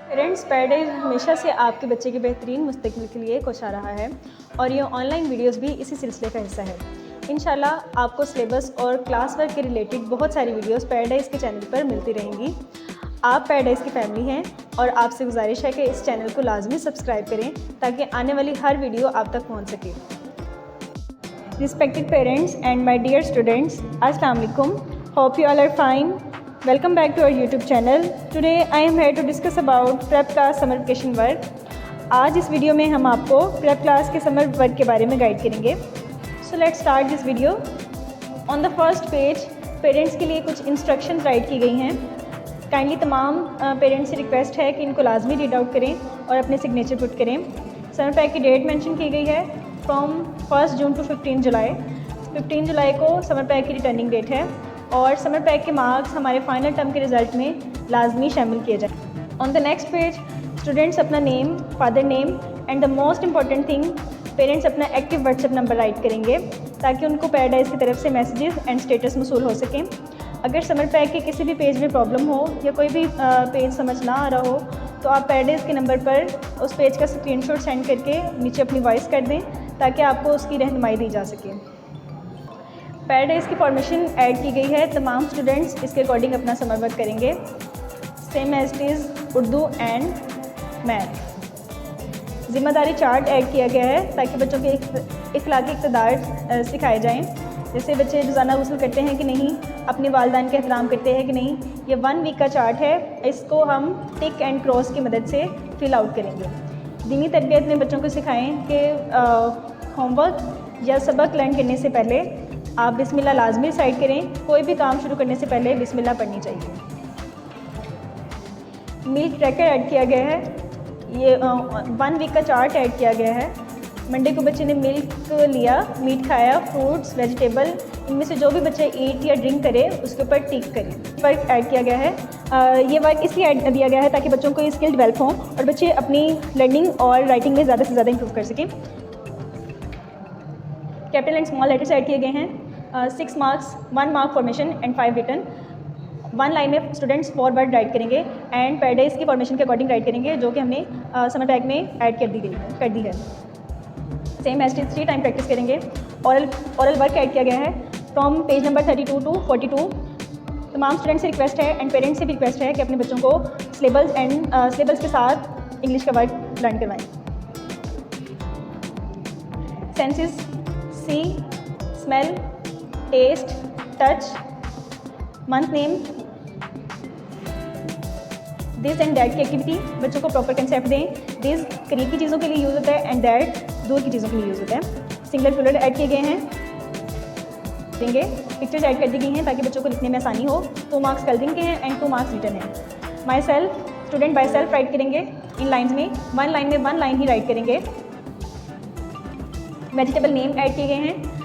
Parents paradise हमेशा से आपके बच्चे के बेहतरीन मुस्तकबिल के लिए कोशिश आ रहा है और ये ऑनलाइन वीडियोस भी इसी सिलसिले का हिस्सा है। इंशाल्लाह आपको सिलेबस और क्लास वर्क के रिलेटेड बहुत सारी वीडियोस पैराडाइज के चैनल पर मिलती रहेंगी। आप पैराडाइज की फैमिली हैं और आपसे गुजारिश है कि इस चैनल को लाजमी सब्सक्राइब करें ताकि आने वाली हर वीडियो आप तक पहुँच सके। Respected parents and my dear students, Assalamu alaikum. Hope you all are fine. Welcome back to our YouTube channel. Today I am here to discuss about prep class summer vacation work. आज इस video में हम आपको prep class के summer work के बारे में guide करेंगे. So let's start this video. On the first page, parents के लिए कुछ इंस्ट्रक्शन राइट की गई हैं. काइंडली तमाम पेरेंट्स से रिक्वेस्ट है कि इनको लाजमी रीड आउट करें और अपने सिग्नेचर पुट करें. समर पैक की डेट मेंशन की गई है फ्रॉम 1 जून टू 15 जुलाई. 15 जुलाई को समर पैक की रिटर्निंग डेट है और समर पैक के मार्क्स हमारे फाइनल टर्म के रिज़ल्ट में लाजमी शामिल किए जाए. On the next page students अपना name, father name and the most important thing parents अपना एक्टिव व्हाट्सएप नंबर राइट करेंगे ताकि उनको पैराडाइज की तरफ से मैसेजेस एंड स्टेटस मसूल हो सकें. अगर समर पैक के किसी भी पेज में प्रॉब्लम हो या कोई भी पेज समझ ना आ रहा हो तो आप पैराडाइज के नंबर पर उस पेज का स्क्रीनशॉट सेंड करके नीचे अपनी वॉइस कर दें ताकि आपको उसकी रहनुमाई दी जा सके. पैराडाइज की फॉर्मेशन ऐड की गई है. तमाम स्टूडेंट्स इसके अकॉर्डिंग अपना समर वर्क करेंगे same as it is Urdu and math. ज़िम्मेदारी चार्ट ऐड किया गया है ताकि बच्चों के इखलाकी इक़्तिदार सिखाए जाएं. जैसे बच्चे रोज़ाना गुस्ल करते हैं कि नहीं, अपने वालिदैन का एहतराम करते हैं कि नहीं. ये 1 वीक का चार्ट है. इसको हम टिक एंड क्रॉस की मदद से फिल आउट करेंगे. दीनी तरबियत में बच्चों को सिखाएं कि होमवर्क या सबक लर्न करने से पहले आप बिस्मिल्लाह लाजमी साइड करें. कोई भी काम शुरू करने से पहले बिस्मिल्लाह पढ़नी चाहिए. मिल्क ट्रैकर ऐड किया गया है. ये 1 वीक का चार्ट ऐड किया गया है. मंडे को बच्चे ने मिल्क लिया, मीट खाया, फ्रूट्स, वेजिटेबल, इनमें से जो भी बच्चे ईट या ड्रिंक करे उसके ऊपर टिक करें. वर्क ऐड किया गया है. ये वर्क इसलिए ऐड दिया गया है ताकि बच्चों को ये स्किल डेवलप हों और बच्चे अपनी लर्निंग और राइटिंग में ज़्यादा से ज़्यादा इंप्रूव कर सकें. Capital and small letters add किए गए हैं. 6 marks, 1 mark formation and 5 return. 1 line में स्टूडेंट्स 4 वर्ड राइट करेंगे एंड पैराडाइज की फॉर्मेशन के अकॉर्डिंग राइट करेंगे जो कि हमने समर पैक में ऐड कर दी है. सेम एज 3 टाइम प्रैक्टिस करेंगे. ओरल वर्क ऐड किया गया है फ्रॉम पेज नंबर 32 टू 42. तमाम स्टूडेंट्स से रिक्वेस्ट है एंड पेरेंट्स से भी रिक्वेस्ट है कि अपने बच्चों को सिलेबस के साथ इंग्लिश का वर्क लर्न करवाएं. Senses, see, smell, taste, touch, month name, this and that की एक्टिविटी बच्चों को प्रॉपर कंसेप्ट दें. दिस करीब की चीज़ों के लिए यूज़ होता है एंड दैट दूर की चीज़ों के लिए यूज़ होता है. सिंगल प्लूरल ऐड किए गए हैं. देंगे पिक्चर्स ऐड कर दी गई हैं ताकि बच्चों को लिखने में आसानी हो. 2 मार्क्स कलरिंग के हैं एंड 2 मार्क्स रिटर्न है. My self, student by self write करेंगे इन लाइन्स में. 1 लाइन में 1 लाइन ही राइट करेंगे. वेजिटेबल नेम ऐड किए गए हैं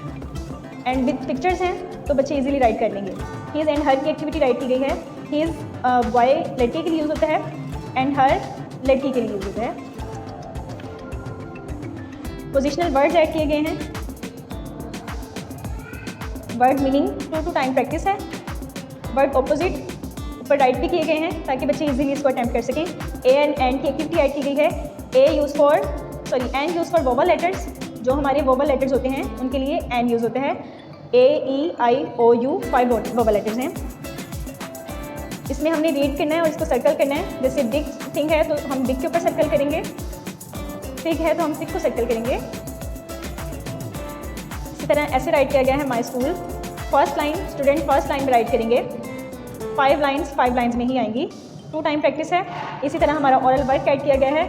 एंड विद पिक्चर्स हैं तो बच्चे इजीली राइट कर लेंगे. हीज़ एंड हर की एक्टिविटी राइट की गई है. हीज़ बॉय लड़के के लिए यूज़ होता है एंड हर लड़की के लिए यूज़ होता है. पोजिशनल वर्ड्स ऐड किए गए हैं. वर्ड मीनिंग 2 टाइम प्रैक्टिस है. वर्ड ऑपोजिट ऊपर राइट भी किए गए हैं ताकि बच्चे इजीली इसको अटैम्प्ट कर सकें. ए एंड की एक्टिविटी ऐड की गई है. An use for vowel letters. जो हमारे वोवल लेटर्स होते हैं उनके लिए एन यूज़ होता है. ए, ई, आई, ओ, यू 5 वोवल लेटर्स हैं. इसमें हमने रीड करना है और इसको सर्कल करना है. जैसे बिग थिंग है तो हम बिग के ऊपर सर्कल करेंगे. फिग है तो हम फिग को सर्कल करेंगे. इसी तरह ऐसे राइट किया गया है my school. First line student first line में राइट करेंगे. 5 लाइन्स में ही आएंगी. 2 टाइम प्रैक्टिस है. इसी तरह हमारा ओरल वर्क ऐड किया गया है.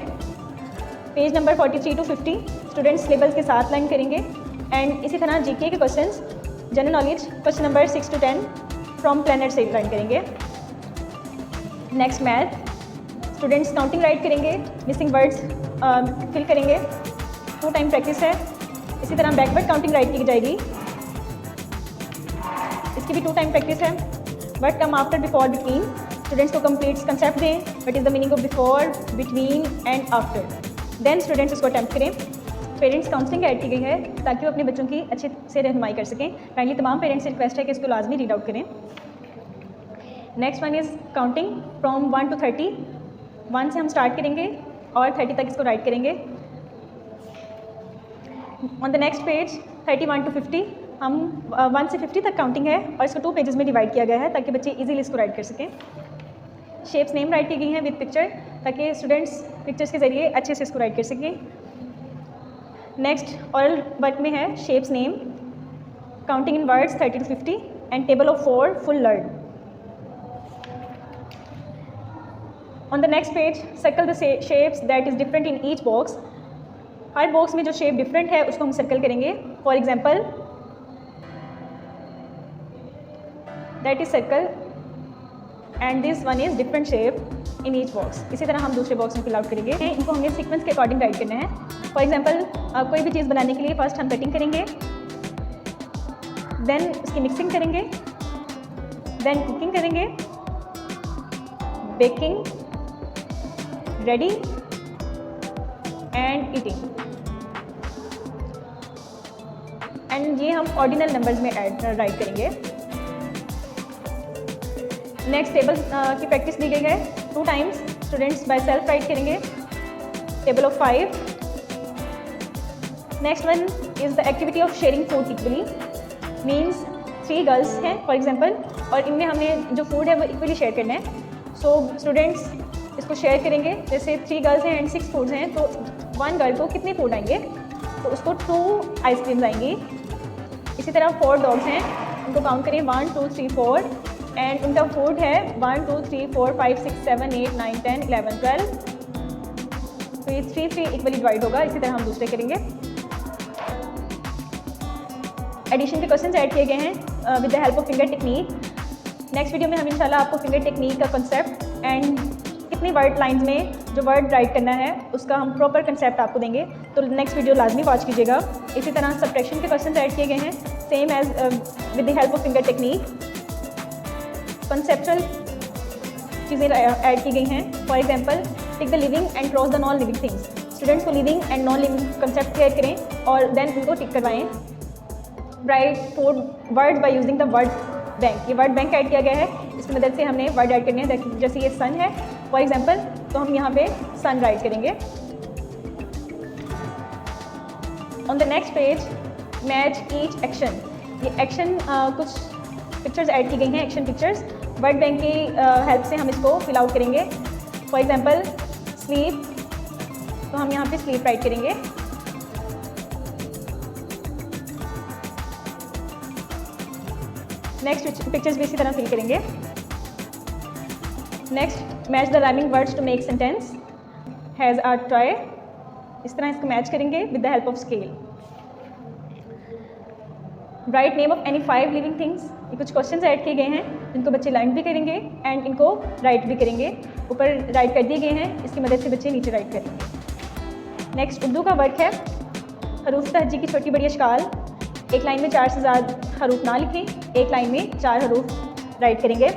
Page number 43 to 50 students syllabus के साथ लाइन करेंगे एंड इसी तरह जीके के questions, general knowledge question number 6 to 10 from planet से लाइन करेंगे. Next math, students counting write करेंगे, मिसिंग वर्ड्स फिल करेंगे. 2 टाइम प्रैक्टिस है. इसी तरह बैकवर्ड काउंटिंग राइट की जाएगी. इसकी भी 2 टाइम प्रैक्टिस है. Word come after, before, between. Students को कंप्लीट कंसेप्ट दें. What is the meaning of before, between and after. Then students इसको अटैम्प्ट करें. पेरेंट्स काउंसलिंग ऐड की गई है ताकि वो अपने बच्चों की अच्छे से रहनुमाई कर सकें. काइंडली तमाम पेरेंट्स से रिक्वेस्ट है कि इसको लाजमी रीड आउट करें. Next one is counting from 1 to 30. 1 से हम स्टार्ट करेंगे और 30 तक इसको राइट करेंगे। On the next page 31 to 50 हम 1 से 50 तक काउंटिंग है और इसको 2 पेजेस में डिवाइड किया गया है ताकि बच्चे इजीली इसको राइट कर सकें। शेप्स नेम राइट की गई हैं विद पिक्चर ताकि स्टूडेंट्स पिक्चर्स के ज़रिए अच्छे से इसको राइट कर सकें। नेक्स्ट ऑरल वर्क में है shapes name, counting in words 30 to 50 and table of 4 full learn. On the next page circle the shapes that is different in each box. Her box में जो शेप डिफरेंट है उसको हम circle करेंगे। For example that is circle and this one is different shape in each box. इसी तरह हम दूसरे बॉक्स में फिल आउट करेंगे। इनको हमें सीक्वेंस के अकॉर्डिंग राइट करना है। फॉर एग्जाम्पल कोई भी चीज़ बनाने के लिए फर्स्ट हम कटिंग करेंगे, देन उसकी मिक्सिंग करेंगे, देन कुकिंग करेंगे, baking, ready and eating. And ये हम ऑर्डिनल नंबर्स में राइट करेंगे। नेक्स्ट टेबल की प्रैक्टिस दी गई है 2 times. Students by self write करेंगे table of 5। Next one is the activity of sharing food equally. Means 3 girls हैं फॉर एग्जांपल और इनमें हमें जो फूड है वो इक्वली शेयर करना है। सो स्टूडेंट्स इसको शेयर करेंगे। जैसे 3 गर्ल्स हैं एंड 6 फूड्स हैं तो 1 गर्ल को कितने फूड आएंगे, तो उसको 2 आइसक्रीम्स आएंगी। इसी तरह 4 डॉग्स हैं, उनको काउंट करें 1 2 3 4 एंड उनका फूड है 1 2 3 4 5 6 7 8 9 10 11 12। तो ये 3 इक्वली डिवाइड होगा। इसी तरह हम दूसरे करेंगे। एडिशन के क्वेश्चन ऐड किए गए हैं with the help of finger technique. Next video में हम इंशाल्लाह आपको फिंगर टेक्निक का कंसेप्ट एंड कितनी वर्ड लाइंस में जो वर्ड राइट करना है उसका हम प्रॉपर कंसेप्ट आपको देंगे, तो नेक्स्ट वीडियो लाजमी वॉच कीजिएगा। इसी तरह सब्ट्रैक्शन के क्वेश्चन ऐड किए गए हैं same as with the help of finger technique. Conceptual चीज़ें ऐड की गई हैं। For example take the living and cross the non living things. Students को living and non living concept clear करें और देन उनको टिक करवाएं। Write 4 word by using the word bank. ये वर्ड बैंक ऐड किया गया है, इसकी मदद से हमने वर्ड ऐड करने हैं। जैसे ये सन है फॉर एग्जांपल तो हम यहाँ पे सन राइट करेंगे। On the next page match each action. ये एक्शन कुछ पिक्चर्स ऐड की गई हैं, एक्शन पिक्चर्स। वर्ड बैंक की हेल्प से हम इसको फिल आउट करेंगे। फॉर एग्जांपल स्लीप, तो हम यहाँ पे स्लीप राइट करेंगे। नेक्स्ट पिक्चर्स भी इसी तरह फिल करेंगे। Next match the rhyming words to make sentence has a toy. इस तरह इसको मैच करेंगे with the help of scale. Write name of any 5 living things. ये कुछ क्वेश्चंस ऐड किए गए हैं जिनको बच्चे लर्न भी करेंगे एंड इनको राइट भी करेंगे। ऊपर राइट कर दिए गए हैं, इसकी मदद से बच्चे नीचे राइट करेंगे। नेक्स्ट उर्दू का वर्क है हरूफ तहजी की छोटी बड़ी अशकाल। एक लाइन में 4 से ज़्यादा हरूफ ना लिखें, एक लाइन में 4 हरूफ राइट करेंगे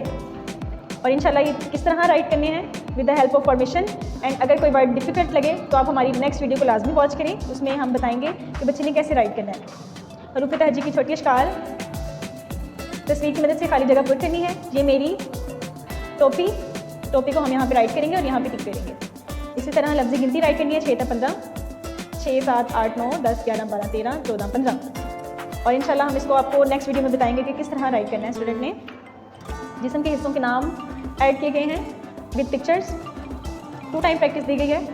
और इंशाल्लाह ये किस तरह राइट करने हैं with the help of formation. And अगर कोई वर्ड डिफ़िकल्ट लगे तो आप हमारी नेक्स्ट वीडियो को लाजमी वॉच करें, उसमें हम बताएंगे कि बच्चे ने कैसे राइट करना है। हरूफ तहजी की छोटी अशकाल तस्वीर की मदद से खाली जगह पुर करनी है। ये मेरी टोपी, टोपी को हम यहाँ पे राइट करेंगे और यहाँ पे टिक करेंगे। इसी तरह लफ्ज़ी गिनती राइट करनी है 6 तक 15, 6 7 8 9 10 11 12 13 14 15। और इंशाल्लाह हम इसको आपको नेक्स्ट वीडियो में बताएंगे कि किस तरह राइट करना है। स्टूडेंट ने जिस्म के हिस्सों के नाम ऐड किए गए हैं विद पिक्चर्स। 2 टाइम प्रैक्टिस दी गई है।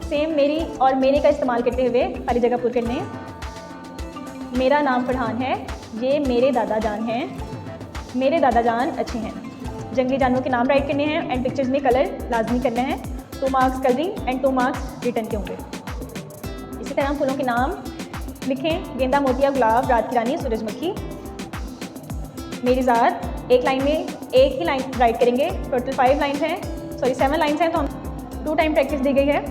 सेम मेरी और मेरे का इस्तेमाल करते हुए खाली जगह पुर करने हैं। मेरा नाम फरहान है, ये मेरे दादा जान हैं, मेरे दादा जान अच्छे हैं। जंगली जानवरों के नाम राइट करने हैं एंड पिक्चर्स में कलर लाजमी करना है। 2 marks colouring and 2 marks return के होंगे। इसी तरह फूलों के नाम लिखें, गेंदा, मोतिया, गुलाब, रात की रानी, सूरजमुखी। मेरी ज़ात एक लाइन में एक ही लाइन राइट करेंगे। टोटल 5 लाइन्स हैं, सॉरी 7 लाइन्स हैं, तो हम 2 टाइम प्रैक्टिस दी गई है।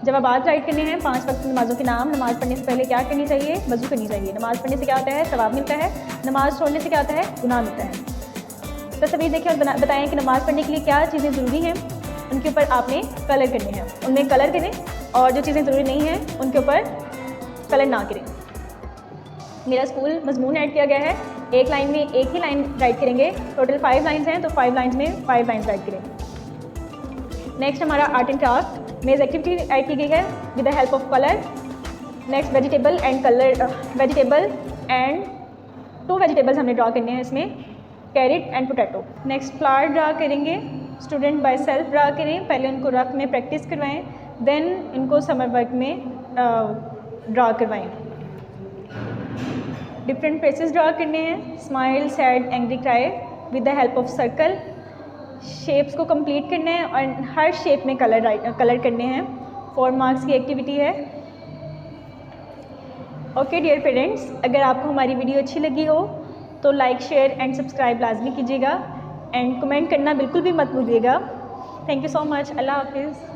जवाबात राइट करने हैं। 5 वक्त नमाज़ों के नाम। नमाज़ पढ़ने से पहले क्या करनी चाहिए? वज़ू करनी चाहिए। नमाज़ पढ़ने से क्या होता है? सवाब मिलता है। नमाज़ छोड़ने से क्या होता है? गुनाह मिलता है। तस्वीर देखें और बताएं कि नमाज़ पढ़ने के लिए क्या चीज़ें ज़रूरी हैं, उनके ऊपर आपने कलर करने हैं। उनमें कलर करें और जो चीज़ें ज़रूरी नहीं हैं उनके ऊपर कलर ना करें। मेरा स्कूल मजमून ऐड किया गया है। एक लाइन में एक ही लाइन राइट करेंगे। टोटल 5 लाइन्स हैं, तो 5 लाइन्स में 5 लाइन्स राइट करें। नेक्स्ट हमारा art and craft maze activity add की गई है with the help of colour. Next vegetable and two vegetables हमने ड्रा करने हैं इसमें, carrot and potato. Next flower draw करेंगे, स्टूडेंट बाय सेल्फ ड्रा करें, पहले उनको रफ में प्रैक्टिस करवाएं, देन इनको समर वर्क में ड्रा करवाएं। डिफरेंट फेसेस ड्रा करने हैं, smile, sad, angry, cry with the help of circle. Shapes को कंप्लीट करना है और हर शेप में कलर करने हैं। 4 मार्क्स की एक्टिविटी है। ओके डियर पेरेंट्स, अगर आपको हमारी वीडियो अच्छी लगी हो तो लाइक, शेयर एंड सब्सक्राइब लाजमी कीजिएगा एंड कमेंट करना बिल्कुल भी मत भूलिएगा। Thank you so much. अल्लाह हाफिज़।